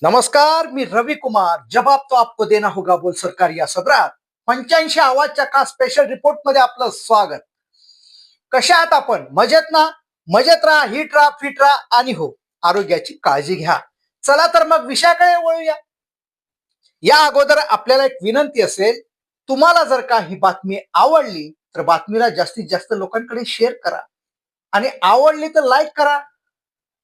नमस्कार, मी रवि कुमार. जवाब तो आपको देना होगा बोल सरकार या सदरात 85 आवाजच्या का स्पेशल रिपोर्ट मध्ये आपलं स्वागत. कशा आहात आपण? मजेत ना? मजेत राहा, हिट राहा, फिट राहा आणि हो, आरोग्याची काळजी घ्या. चला तर मग विषयाकडे वळूया. या अगोदर आपल्याला एक विनंती असेल, तुम्हाला जर का ही बातमी आवडली तर बातमीला जास्तीत जास्त लोकांकडे शेअर करा आणि आवडली तर लाईक करा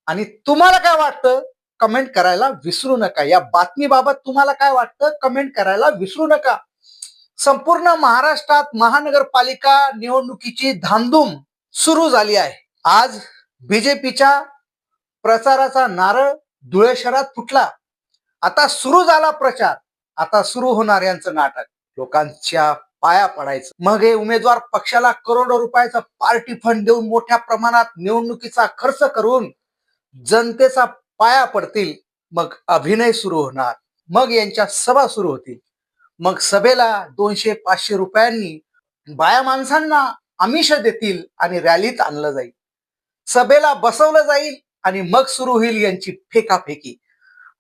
आणि तुम्हाला काय वाटतं कमेंट करायला विसरू नका. या बातमीबाबत तुम्हाला काय वाटतं कमेंट करायला विसरू नका. संपूर्ण महाराष्ट्रात महानगरपालिका निवडणुकीची धामधूम सुरू झाली आहे. आज बीजेपीच्या प्रचाराचा नारळ धुळे शहरात फुटला. आता सुरू झाला प्रचार. आता सुरू होणार यांचं नाटक. लोकांच्या पाया पडायचं. मग हे उमेदवार पक्षाला करोडो रुपयाचा पार्टी फंड देऊन मोठ्या प्रमाणात निवडणुकीचा खर्च करून जनतेचा पाया पडतील. मग अभिनय सुरू होणार. मग यांच्या सभा सुरू होतील. मग सभेला 200-500 रुपयांनी बाया माणसांना आमिष देतील आणि रॅलीत आणलं जाईल. सभेला बसवलं जाईल आणि मग सुरू होईल यांची फेकाफेकी.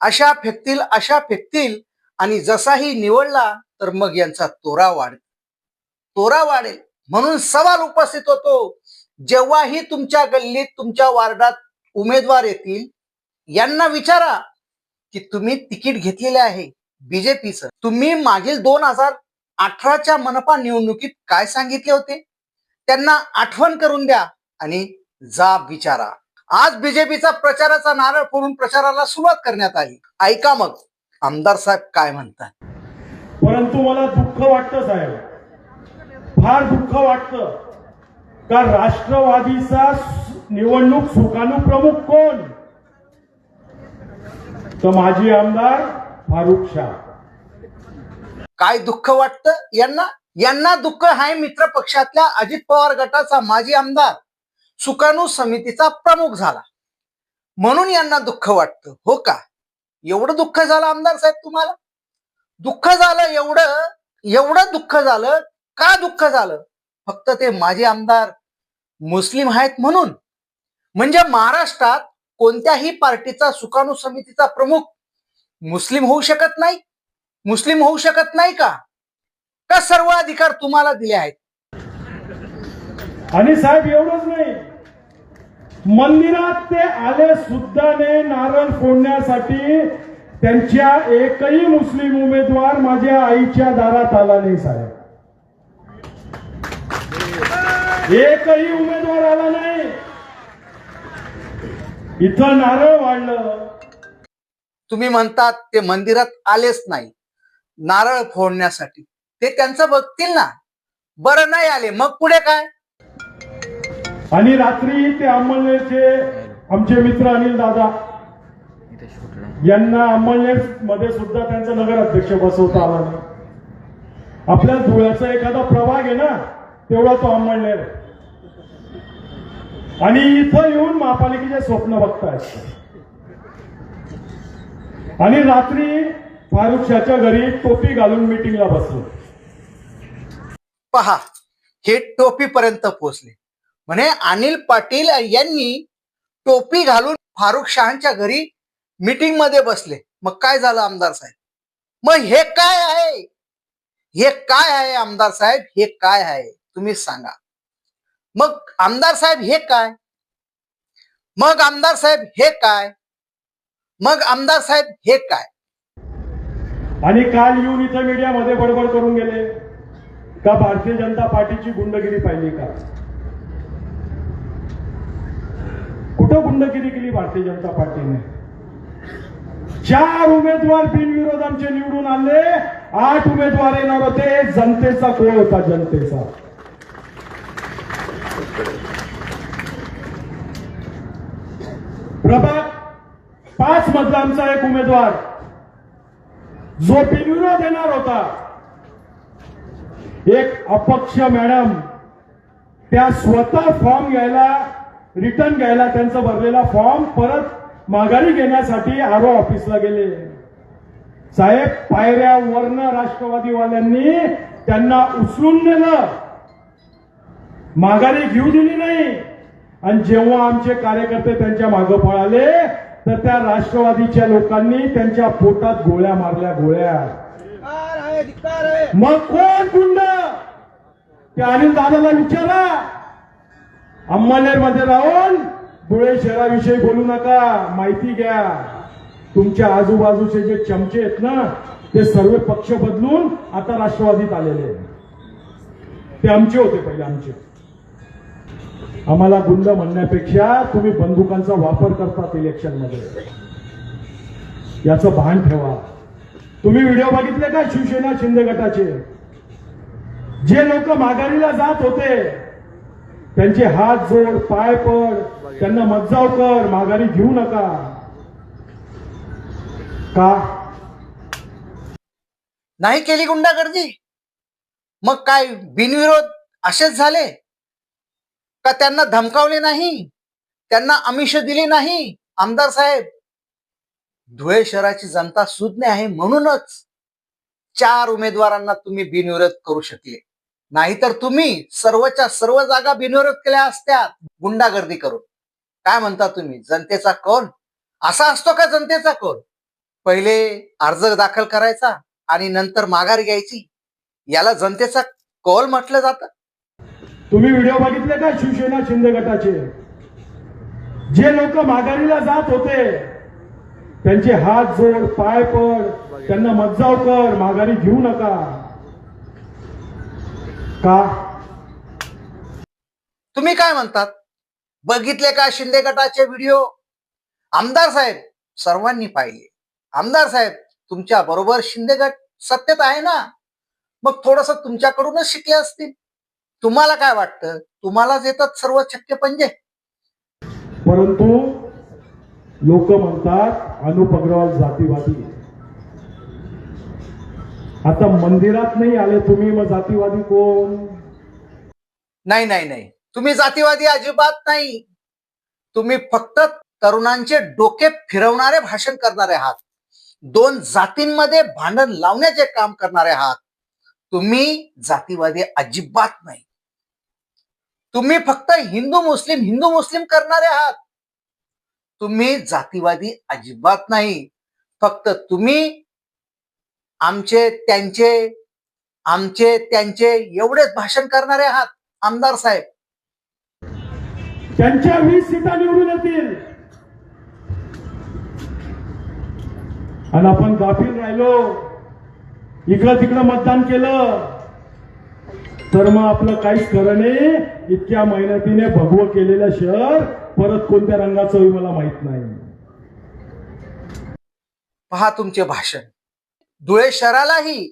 अशा फेकतील आणि जसाही निवडला तर मग यांचा तोरा वाढेल. म्हणून सवाल उपस्थित होतो, जेव्हाही तुमच्या गल्लीत तुमच्या वार्डात उमेदवार येतील यांना विचारा की तुम्ही तिकीट घेतलेले आहे बीजेपीचं. तुम्ही मागील 2018च्या मनपा निवडणुकीत काय सांगितले होते त्यांना आठवण करून द्या आणि जा विचारा. आज बीजेपीचा प्रचाराचा नारळ फोडून प्रचाराला सुरुवात करण्यात आली. ऐका मग आमदार साहेब काय म्हणतात. परंतु मला दुःख वाटतं साहेब, फार दुःख वाटतं का राष्ट्रवादीचा निवडणूक सुकाणू प्रमुख कोण? तर माजी आमदार फारुख शाह. काय दुःख वाटतं यांना दुःख आहे मित्र पक्षातल्या अजित पवार गटाचा माजी आमदार सुकाणू समितीचा प्रमुख झाला म्हणून यांना दुःख वाटतं. हो का? एवढं दुःख झालं आमदार साहेब तुम्हाला? दुःख झालं एवढं दुःख झालं का? दुःख झालं फक्त ते माजी आमदार मुस्लिम आहेत म्हणून? म्हणजे महाराष्ट्रात कोणत्याही पार्टीचा सुकाणू समितीचा प्रमुख मुस्लिम होऊ शकत नाही? मुस्लिम होऊ शकत नाही का? का सर्व अधिकार तुम्हाला दिले आहेत? आणि साहेब एवढंच नाही, मंदिरात ते आले सुद्धा नाही नारळ फोडण्यासाठी. त्यांच्या एकही मुस्लिम उमेदवार माझ्या आईच्या दारात आला नाही साहेब. एकही उमेदवार आला नाही. इथं नारळ वाढलं. तुम्ही म्हणतात ते मंदिरात आलेच नाही नारळ फोडण्यासाठी. ते त्यांचं बघतील ना. बरं नाही आले मग पुढे काय? आणि रात्री ते अंमळनेरचे आमचे मित्र अनिल दादा यांना अंमळनेर मध्ये सुद्धा त्यांचा नगराध्यक्ष बसवता आला नाही. आपल्या धुळ्याचा एखादा प्रभाग आहे ना तेवढा तो अंमळनेर. आणि इथं येऊन महापालिकेचे स्वप्न बघतायत. आणि रात्री फारुख शाहच्या घरी टोपी घालून मीटिंगला बसलो. पहा, हे टोपी पर्यंत पोहोचले. म्हणे अनिल पाटील यांनी टोपी घालून फारुख शाहांच्या घरी मीटिंग मध्ये बसले. मग काय झालं आमदार साहेब? मग हे काय आहे? हे काय आहे आमदार साहेब? हे काय आहे तुम्ही सांगा. मग आमदार साहेब हे काय? मग आमदार साहेब हे काय? मग आमदार साहेब हे काय? आणि काल येऊन इथं मीडियामध्ये बडबड करून गेले का भारतीय जनता पार्टीची गुंडगिरी पाहिली का? कुठं गुंडगिरी केली भारतीय जनता पार्टीने? 4 उमेदवार बिनविरोध आमचे निवडून आले. 8 उमेदवार येणार होते. जनतेचा कोळ होता, जनतेचा. प्रभाग 5 मधला आमचा एक उमेदवार जो बिनविरोध येणार होता, एक अपक्ष मॅडम, त्या स्वतः फॉर्म घ्यायला रिटर्न घ्यायला त्यांचा भरलेला फॉर्म परत माघारी घेण्यासाठी आरओ ऑफिसला गेले. साहेब पायऱ्यावरनं राष्ट्रवादीवाल्यांनी त्यांना उचलून नेलं, माघारी घेऊ दिली नाही. आणि जेव्हा आमचे कार्यकर्ते त्यांच्या मागे पळाले तर त्या राष्ट्रवादीच्या लोकांनी त्यांच्या पोटात गोळ्या मारल्या, गोळ्या. मग कोण गुंड? ते अनिल दादाला विचारा. अंमळनेर मध्ये राहून धुळे शहराविषयी बोलू नका, माहिती घ्या. तुमच्या आजूबाजूचे जे चमचे आहेत ना, ते सर्व पक्ष बदलून आता राष्ट्रवादीत आलेले आहेत. ते आमचे होते पहिले, आमचे. आम्हाला गुंड म्हणण्यापेक्षा तुम्ही बंदुकांचा वापर करतात इलेक्शन मध्ये, याचं भान ठेवा. तुम्ही व्हिडिओ बघितले का शिवसेना शिंदे गटाचे? जे लोक माघारीला जात होते त्यांचे हात जोड, पाय पड, त्यांना मज्जाव कर, माघारी घेऊ नका. का नाही केली गुंडागर्दी? मग काय बिनविरोध असेच झाले का? त्यांना धमकावले नाही, त्यांना आमिष दिली नाही? आमदार साहेब, धुळे शहराची जनता सुज्ञ आहे म्हणूनच 4 उमेदवारांना तुम्ही बिनविरोध करू शकले. नाहीतर तुम्ही सर्वच्या सर्व जागा बिनविरोध केल्या असत्या गुंडागर्दी करून. काय म्हणता तुम्ही? जनतेचा कौल असा असतो का? जनतेचा कौल पहिले अर्ज दाखल करायचा आणि नंतर माघार घ्यायची, याला जनतेचा कौल म्हटलं जातं. तुम्ही व्हिडिओ बघितले का शिवसेना शिंदे गटाचे? जे लोक माघारीला जात होते त्यांचे हात जोड, पाय पड, त्यांना मज्जाव कर, माघारी घेऊ नका. का तुम्ही काय म्हणतात? बघितले का शिंदे गटाचे व्हिडिओ? आमदार साहेब, सर्वांनी पाहिले. आमदार साहेब, तुमच्या बरोबर शिंदे गट सत्तेत आहे ना, मग थोडस तुमच्याकडूनच शिकले असतील. तुम्हाला काय वाटतं? तुम्हालाच येतात सर्व छक्के पंजे. परंतु लोक म्हणतात अनुप अग्रवाल जातीवादी. आता मंदिरात नाही आले तुम्ही, मग जातीवादी कोण? नाही नाही नाही, तुम्ही जातीवादी अजिबात नाही. तुम्ही फक्त तरुणांचे डोके फिरवणारे भाषण करणारे आहात. 2 जातींमध्ये भांडण लावण्याचे काम करणारे आहात. तुम्ही जातीवादी अजिबात नाही. तुम्ही फक्त हिंदू मुस्लिम करणारे आहात. तुम्ही जातीवादी अजिबात नाही. फक्त तुम्ही आमचे त्यांचे एवढेच भाषण करणारे आहात. आमदार साहेब, त्यांच्या 20 सीटा निवडून येतील आणि आपण गाफील राहिलो, इकडं तिकडं मतदान केलं तर मग आपलं काहीच खरं नाही. इतक्या मेहनतीने भगवं केलेलं शहर परत कोणत्या रंगाचं होईल मला माहित नाही. पहा तुमचे भाषण. धुळे शहरालाही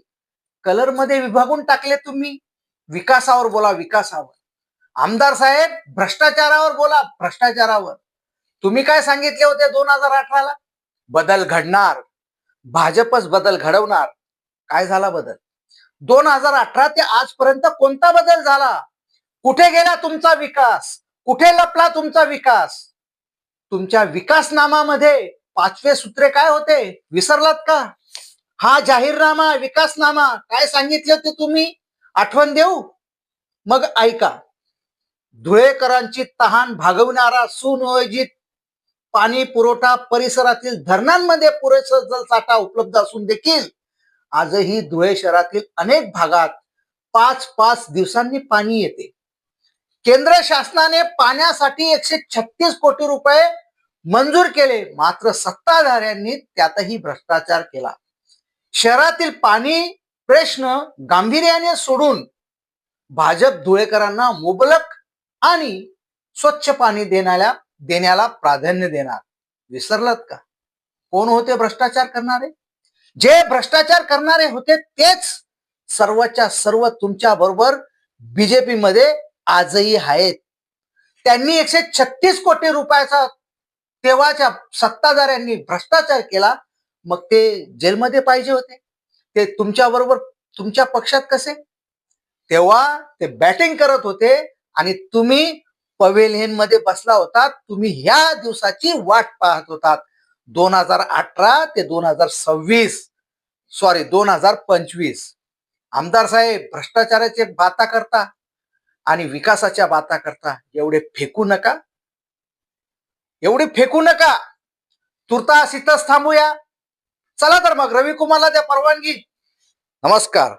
कलर मध्ये विभागून टाकले तुम्ही. विकासावर बोला, विकासावर. आमदार साहेब, भ्रष्टाचारावर बोला, भ्रष्टाचारावर. तुम्ही काय सांगितले होते 2018ला? बदल घडणार, भाजपच बदल घडवणार. काय झाला बदल? 2018 ते आजपर्यंत कोणता बदल झाला? कुठे गेला तुमचा विकास? कुठे लपला तुमचा विकास? तुमच्या विकासनामामध्ये 5वे सूत्रे काय होते? विसरलात का? हा जाहीरनामा, विकासनामा काय सांगितले होते तुम्ही? आठवण देऊ? मग ऐका. धुळेकरांची तहान भागवणारा सुनियोजित पाणी पुरवठा, परिसरातील धरणांमध्ये पुरेसा जलसाठा उपलब्ध असून देखील आजही धुळे शहरातील अनेक भागात 5-5 दिवसांनी पाणी येते. केंद्र शासनाने पाण्यासाठी 136 कोटी रुपये मंजूर केले, मात्र सत्ताधाऱ्यांनी त्यातही भ्रष्टाचार केला. शहरातील पाणी प्रश्न गांभीर्याने सोडून भाजप धुळेकरांना मुबलक आणि स्वच्छ पाणी देण्याला प्राधान्य देणार. विसरलात का? कोण होते भ्रष्टाचार करणारे? जे भ्रष्टाचार करणारे होते तेच सर्वच्या सर्व तुमच्या बरोबर बीजेपी मध्ये आजही आहेत. त्यांनी 136 कोटी रुपयाचा तेव्हाच्या सत्ताधाऱ्यांनी भ्रष्टाचार केला. मग ते जेलमध्ये पाहिजे होते. ते तुमच्या बरोबर तुमच्या पक्षात कसे? तेव्हा ते बॅटिंग करत होते आणि तुम्ही पवेलियन मध्ये बसला होतात. तुम्ही ह्या दिवसाची वाट पाहत होतात. 2018 ते 2025. आमदार साहेब, भ्रष्टाचाराचे बाता करता आणि विकासाच्या बाता करता. एवढे फेकू नका. तुर्तास इथंच थांबूया. चला तर मग रविकुमारला द्या परवानगी. नमस्कार.